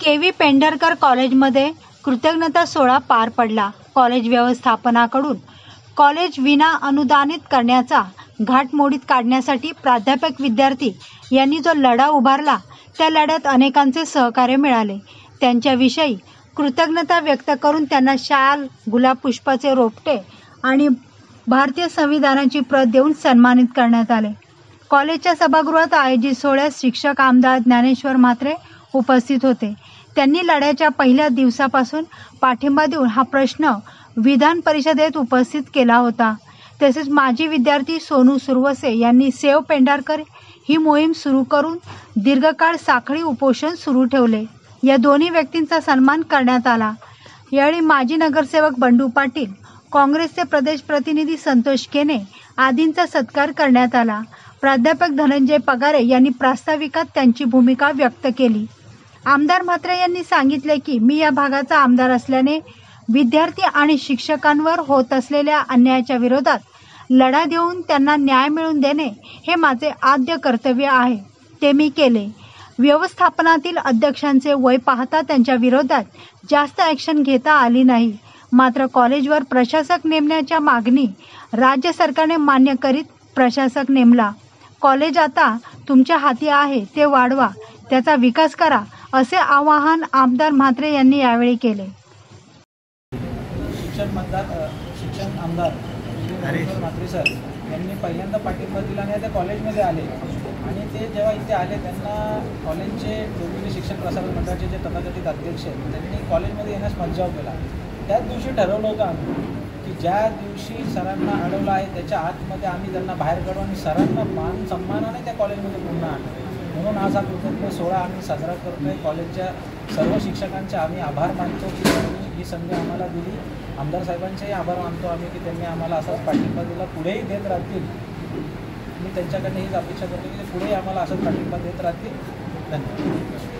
के.व्ही. पेंढारकर कॉलेजमध्ये कृतज्ञता सोहळा पार पडला। कॉलेज व्यवस्थापनाकडून कॉलेज विना अनुदानित करण्याचा घाट मोडीत काढण्यासाठी प्राध्यापक विद्यार्थी यांनी जो लढा उभारला त्या लढ्यात अनेकांचे सहकार्य मिळाले। त्यांच्याविषयी कृतज्ञता व्यक्त करून त्यांना शाल, गुलाब पुष्पाचे रोपटे आणि भारतीय संविधानाची प्रत देऊन सन्मानित करण्यात आले। कॉलेजच्या सभागृहात आयोजित सोहळ्यात शिक्षक आमदार ज्ञानेश्वर म्हात्रे उपस्थित होते। त्यांनी लढ्याच्या पहिल्या दिवसापासून पाठिंबा देऊन हा प्रश्न विधान परिषदेत उपस्थित केला होता। तसेच माजी विद्यार्थी सोनू सुरवसे यांनी सेव पेंढारकर ही मोहीम सुरू करून दीर्घकाळ साखळी उपोषण सुरू ठेवले। या दोन्ही व्यक्तींचा सन्मान करण्यात आला। यावेळी माजी नगरसेवक बंडू पाटील, काँग्रेसचे प्रदेश प्रतिनिधी संतोष केने आदींचा सत्कार करण्यात आला। प्राध्यापक धनंजय पगारे यांनी प्रास्ताविकात त्यांची भूमिका व्यक्त केली। आमदार म्हात्रे यांनी सांगितले की मी या भागाचा आमदार असल्याने विद्यार्थी आणि शिक्षकांवर होत असलेल्या अन्यायाच्या विरोधात लढा देऊन त्यांना न्याय मिळवून देणे हे माझे आद्य कर्तव्य आहे, ते मी केले। व्यवस्थापनातील अध्यक्षांचे वय पाहता त्यांच्या विरोधात जास्त ॲक्शन घेता आली नाही। मात्र कॉलेजवर प्रशासक नेमण्याच्या मागणी राज्य सरकारने मान्य करीत प्रशासक नेमला। कॉलेज आता तुमच्या हाती आहे, ते वाढवा, त्याचा विकास करा, असे आवाहन आमदार म्हात्रे यांनी यावेळी केले। शिक्षण आमदार म्हात्रे सर यांनी पहिल्यांदा पाठिंबा दिला आणि त्या कॉलेजमध्ये आले आणि ते जेव्हा इथे आले त्यांना कॉलेजचे डोंबिवली शिक्षण प्रसारक मंडळाचे जे तथाकथित अध्यक्ष आहेत त्यांनी कॉलेजमध्ये येण्यास मज्जाव केला। त्याच दिवशी ठरवलं होतं आम्ही की ज्या दिवशी सरांना अडवलं आहे त्याच्या आतमध्ये आम्ही त्यांना बाहेर काढू आणि सरांना मान सन्मानाने त्या कॉलेजमध्ये पुन्हा आणू। म्हणून आज हा कृतज्ञ सोहळा आम्ही साजरा करतो आहे। कॉलेजच्या सर्व शिक्षकांचे आम्ही आभार मानतो की त्यांनी ही संधी आम्हाला दिली। आमदार साहेबांचेही आभार मानतो आम्ही की त्यांनी आम्हाला असाच पाठिंबा दिला, पुढेही देत राहतील। मी त्यांच्याकडनं हीच अपेक्षा करतो की ते पुढेही आम्हाला असाच पाठिंबा देत राहतील। धन्यवाद।